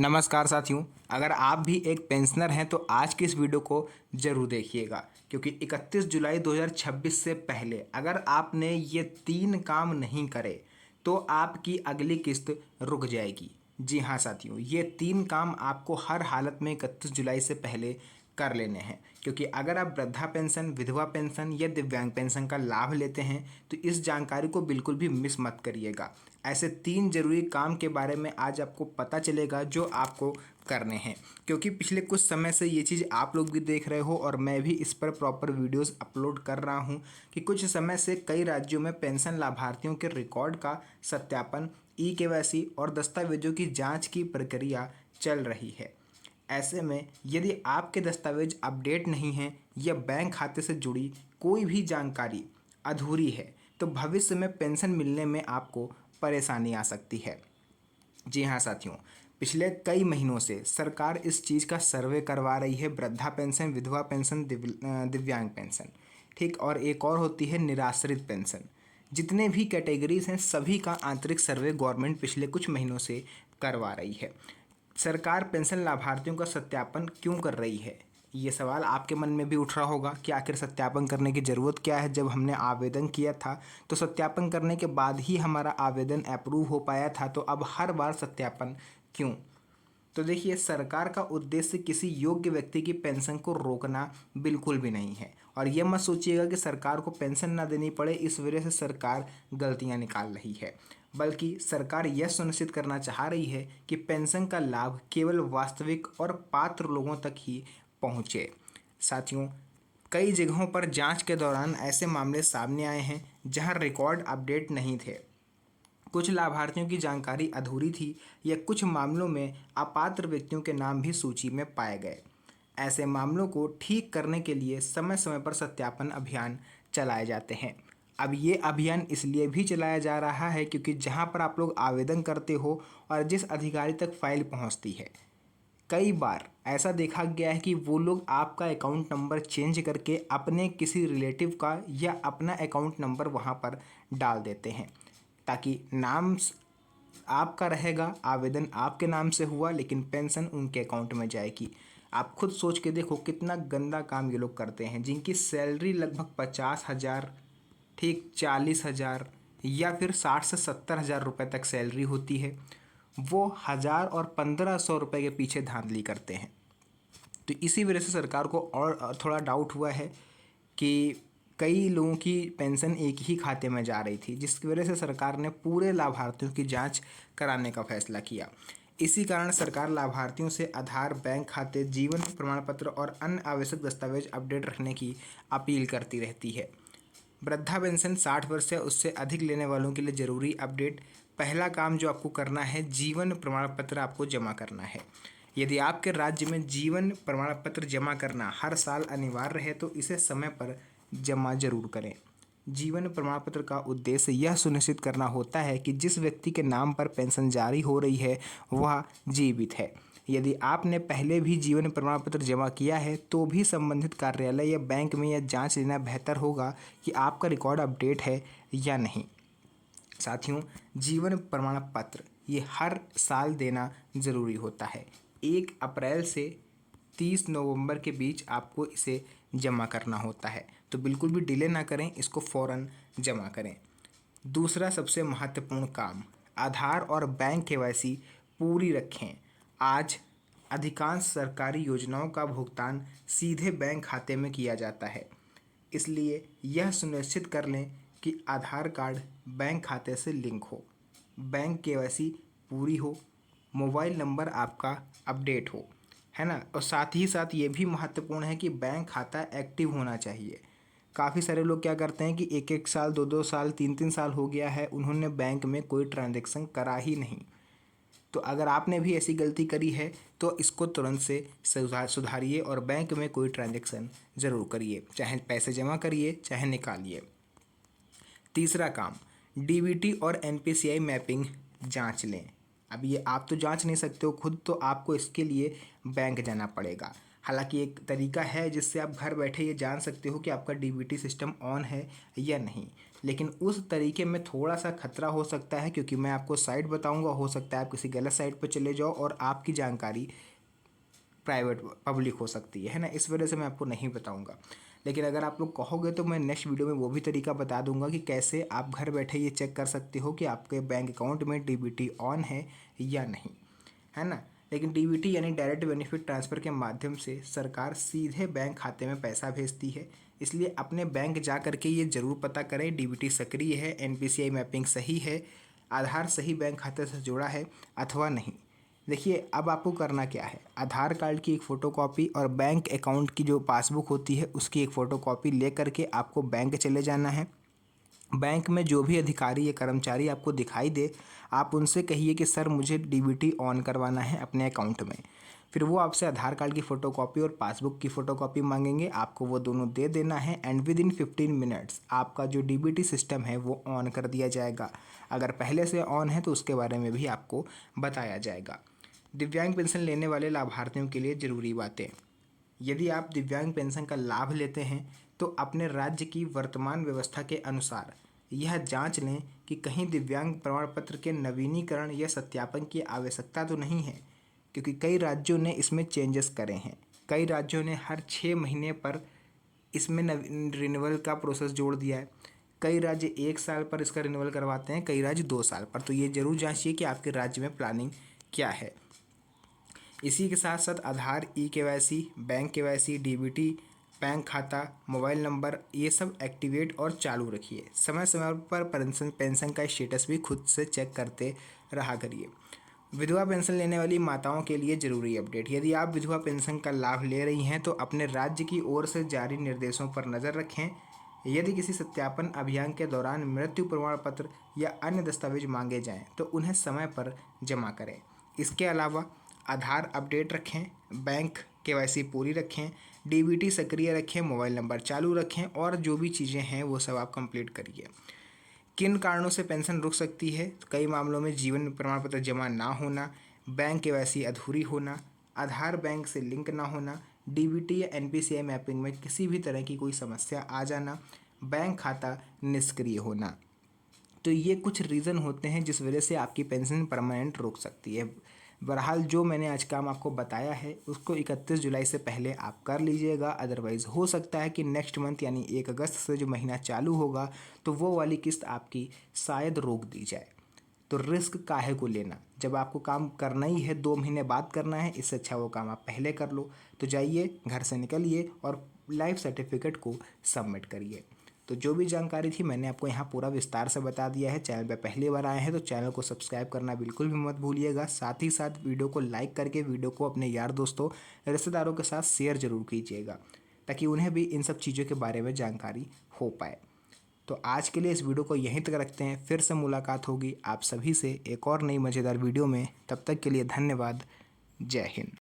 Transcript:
नमस्कार साथियों, अगर आप भी एक पेंशनर हैं तो आज की इस वीडियो को ज़रूर देखिएगा क्योंकि 31 जुलाई 2026 से पहले अगर आपने ये 3 काम नहीं करे तो आपकी अगली किस्त रुक जाएगी। जी हाँ साथियों, ये 3 काम आपको हर हालत में 31 जुलाई से पहले कर लेने हैं क्योंकि अगर आप वृद्धा पेंशन, विधवा पेंशन या दिव्यांग पेंशन का लाभ लेते हैं तो इस जानकारी को बिल्कुल भी मिस मत करिएगा। ऐसे 3 जरूरी काम के बारे में आज आपको पता चलेगा जो आपको करने हैं क्योंकि पिछले कुछ समय से ये चीज़ आप लोग भी देख रहे हो और मैं भी इस पर प्रॉपर वीडियोस अपलोड कर रहा हूँ कि कुछ समय से कई राज्यों में पेंशन लाभार्थियों के रिकॉर्ड का सत्यापन, ई-केवाईसी और दस्तावेजों की जाँच की प्रक्रिया चल रही है। ऐसे में यदि आपके दस्तावेज अपडेट नहीं हैं या बैंक खाते से जुड़ी कोई भी जानकारी अधूरी है तो भविष्य में पेंशन मिलने में आपको परेशानी आ सकती है। जी हाँ साथियों, पिछले कई महीनों से सरकार इस चीज़ का सर्वे करवा रही है। वृद्धा पेंशन, विधवा पेंशन, दिव्यांग पेंशन, ठीक, और एक और होती है निराश्रित पेंशन। जितने भी कैटेगरीज हैं सभी का आंतरिक सर्वे गवर्नमेंट पिछले कुछ महीनों से करवा रही है। सरकार पेंशन लाभार्थियों का सत्यापन क्यों कर रही है, ये सवाल आपके मन में भी उठ रहा होगा कि आखिर सत्यापन करने की ज़रूरत क्या है। जब हमने आवेदन किया था तो सत्यापन करने के बाद ही हमारा आवेदन अप्रूव हो पाया था, तो अब हर बार सत्यापन क्यों? तो देखिए, सरकार का उद्देश्य किसी योग्य व्यक्ति की पेंशन को रोकना बिल्कुल भी नहीं है और ये मत सोचिएगा कि सरकार को पेंशन ना देनी पड़े इस वजह से सरकार गलतियां निकाल रही है, बल्कि सरकार यह सुनिश्चित करना चाह रही है कि पेंशन का लाभ केवल वास्तविक और पात्र लोगों तक ही पहुंचे। साथियों, कई जगहों पर जांच के दौरान ऐसे मामले सामने आए हैं जहां रिकॉर्ड अपडेट नहीं थे, कुछ लाभार्थियों की जानकारी अधूरी थी या कुछ मामलों में अपात्र व्यक्तियों के नाम भी सूची में पाए गए। ऐसे मामलों को ठीक करने के लिए समय समय पर सत्यापन अभियान चलाए जाते हैं। अब ये अभियान इसलिए भी चलाया जा रहा है क्योंकि जहाँ पर आप लोग आवेदन करते हो और जिस अधिकारी तक फाइल पहुँचती है, कई बार ऐसा देखा गया है कि वो लोग आपका अकाउंट नंबर चेंज करके अपने किसी रिलेटिव का या अपना अकाउंट नंबर वहाँ पर डाल देते हैं ताकि नाम आपका रहेगा, आवेदन आपके नाम से हुआ लेकिन पेंशन उनके अकाउंट में जाएगी। आप खुद सोच के देखो कितना गंदा काम ये लोग करते हैं, जिनकी सैलरी लगभग 50,000, ठीक 40,000 या फिर 60 से 70 हज़ार रुपये तक सैलरी होती है, वो 1,000 और 1,500 रुपये के पीछे धांधली करते हैं। तो इसी वजह से सरकार को और थोड़ा डाउट हुआ है कि कई लोगों की पेंशन एक ही खाते में जा रही थी, जिसकी वजह से सरकार ने पूरे लाभार्थियों की जांच कराने का फैसला किया। इसी कारण सरकार लाभार्थियों से आधार, बैंक खाते, जीवन प्रमाण पत्र और अन्य आवश्यक दस्तावेज अपडेट रखने की अपील करती रहती है। वृद्धा पेंशन 60 वर्ष या उससे अधिक लेने वालों के लिए ज़रूरी अपडेट। पहला काम जो आपको करना है, जीवन प्रमाण पत्र आपको जमा करना है। यदि आपके राज्य में जीवन प्रमाण पत्र जमा करना हर साल अनिवार्य है तो इसे समय पर जमा जरूर करें। जीवन प्रमाण पत्र का उद्देश्य यह सुनिश्चित करना होता है कि जिस व्यक्ति के नाम पर पेंशन जारी हो रही है वह जीवित है। यदि आपने पहले भी जीवन प्रमाण पत्र जमा किया है तो भी संबंधित कार्यालय या बैंक में यह जांच लेना बेहतर होगा कि आपका रिकॉर्ड अपडेट है या नहीं। साथियों, जीवन प्रमाण पत्र ये हर साल देना ज़रूरी होता है। 1 अप्रैल से 30 नवंबर के बीच आपको इसे जमा करना होता है, तो बिल्कुल भी डिले ना करें, इसको फ़ौरन जमा करें। दूसरा सबसे महत्वपूर्ण काम, आधार और बैंक केवाईसी पूरी रखें। आज अधिकांश सरकारी योजनाओं का भुगतान सीधे बैंक खाते में किया जाता है, इसलिए यह सुनिश्चित कर लें कि आधार कार्ड बैंक खाते से लिंक हो, बैंक केवाईसी पूरी हो, मोबाइल नंबर आपका अपडेट हो, है ना। और साथ ही साथ ये भी महत्वपूर्ण है कि बैंक खाता एक्टिव होना चाहिए। काफ़ी सारे लोग क्या करते हैं कि 1-1 साल, 2-2 साल, 3-3 साल हो गया है, उन्होंने बैंक में कोई ट्रांजैक्शन करा ही नहीं। तो अगर आपने भी ऐसी गलती करी है तो इसको तुरंत से सुधारिए और बैंक में कोई ट्रांजैक्शन ज़रूर करिए, चाहे पैसे जमा करिए चाहे निकालिए। तीसरा काम, डीबीटी और एनपीसीआई मैपिंग जांच लें। अब ये आप तो जांच नहीं सकते हो खुद, तो आपको इसके लिए बैंक जाना पड़ेगा। हालांकि एक तरीका है जिससे आप घर बैठे ये जान सकते हो कि आपका डीबीटी सिस्टम ऑन है या नहीं। लेकिन उस तरीके में थोड़ा सा खतरा हो सकता है, क्योंकि मैं आपको साइट बताऊंगा, हो सकता है आप किसी गलत साइट पर चले जाओ और आपकी जानकारी प्राइवेट पब्लिक हो सकती है ना। इस वजह से मैं आपको नहीं बताऊंगा। लेकिन अगर आप लोग कहोगे तो मैं नेक्स्ट वीडियो में वो भी तरीका बता दूंगा कि कैसे आप घर बैठे ये चेक कर सकते हो कि आपके बैंक अकाउंट में डीबीटी ऑन है या नहीं, है ना। लेकिन डीबीटी यानी डायरेक्ट बेनिफिट ट्रांसफ़र के माध्यम से सरकार सीधे बैंक खाते में पैसा भेजती है। इसलिए अपने बैंक जा करके ये ज़रूर पता करें डीबीटी सक्रिय है, एनपीसीआई मैपिंग सही है, आधार सही बैंक खाते से जुड़ा है अथवा नहीं। देखिए, अब आपको करना क्या है, आधार कार्ड की एक फ़ोटोकॉपी और बैंक अकाउंट की जो पासबुक होती है उसकी एक फ़ोटोकॉपी ले करके आपको बैंक चले जाना है। बैंक में जो भी अधिकारी या कर्मचारी आपको दिखाई दे, आप उनसे कहिए कि सर मुझे डीबीटी ऑन करवाना है अपने अकाउंट में। फिर वो आपसे आधार कार्ड की फ़ोटोकॉपी और पासबुक की फ़ोटोकॉपी मांगेंगे, आपको वो दोनों दे देना है एंड विद इन 15 मिनट्स आपका जो डीबीटी सिस्टम है वो ऑन कर दिया जाएगा। अगर पहले से ऑन है तो उसके बारे में भी आपको बताया जाएगा। दिव्यांग पेंशन लेने वाले लाभार्थियों के लिए ज़रूरी बातें। यदि आप दिव्यांग पेंशन का लाभ लेते हैं तो अपने राज्य की वर्तमान व्यवस्था के अनुसार यह जांच लें कि कहीं दिव्यांग प्रमाण पत्र के नवीनीकरण या सत्यापन की आवश्यकता तो नहीं है, क्योंकि कई राज्यों ने इसमें चेंजेस करे हैं। कई राज्यों ने हर 6 महीने पर इसमें रिन्यूअल का प्रोसेस जोड़ दिया है। कई राज्य 1 साल पर इसका रिन्यूअल करवाते हैं, कई राज्य 2 साल पर। तो ये ज़रूर जांचिए कि आपके राज्य में प्लानिंग क्या है। इसी के साथ साथ Aadhaar, e KYC, bank KYC, DBT, bank खाता, मोबाइल नंबर, ये सब एक्टिवेट और चालू रखिए। समय समय पर पेंशन का स्टेटस भी खुद से चेक करते रहा करिए। विधवा पेंशन लेने वाली माताओं के लिए ज़रूरी अपडेट। यदि आप विधवा पेंशन का लाभ ले रही हैं तो अपने राज्य की ओर से जारी निर्देशों पर नज़र रखें। यदि किसी सत्यापन अभियान के दौरान मृत्यु प्रमाण पत्र या अन्य दस्तावेज मांगे जाएं तो उन्हें समय पर जमा करें। इसके अलावा आधार अपडेट रखें, बैंक केवाईसी पूरी रखें, डीबीटी सक्रिय रखें, मोबाइल नंबर चालू रखें और जो भी चीज़ें हैं वो सब आप कंप्लीट करिए। किन कारणों से पेंशन रुक सकती है? तो कई मामलों में जीवन प्रमाण पत्र जमा ना होना, बैंक केवाईसी अधूरी होना, आधार बैंक से लिंक ना होना, डीबीटी या एनपीसीआई मैपिंग में किसी भी तरह की कोई समस्या आ जाना, बैंक खाता निष्क्रिय होना। तो ये कुछ रीज़न होते हैं जिस वजह से आपकी पेंशन परमानेंट रुक सकती है। बहरहाल जो मैंने आज काम आपको बताया है उसको 31 जुलाई से पहले आप कर लीजिएगा। अदरवाइज़ हो सकता है कि नेक्स्ट मंथ यानी 1 अगस्त से जो महीना चालू होगा तो वो वाली किस्त आपकी शायद रोक दी जाए। तो रिस्क काहे को लेना, जब आपको काम करना ही है, 2 महीने बाद करना है, इससे अच्छा वो काम आप पहले कर लो। तो जाइए, घर से निकलिए और लाइफ सर्टिफिकेट को सबमिट करिए। तो जो भी जानकारी थी मैंने आपको यहाँ पूरा विस्तार से बता दिया है। चैनल पे पहली बार आए हैं तो चैनल को सब्सक्राइब करना बिल्कुल भी मत भूलिएगा। साथ ही साथ वीडियो को लाइक करके वीडियो को अपने यार दोस्तों, रिश्तेदारों के साथ शेयर जरूर कीजिएगा, ताकि उन्हें भी इन सब चीज़ों के बारे में जानकारी हो पाए। तो आज के लिए इस वीडियो को यहीं तक रखते हैं। फिर से मुलाकात होगी आप सभी से एक और नई मज़ेदार वीडियो में। तब तक के लिए धन्यवाद। जय हिंद।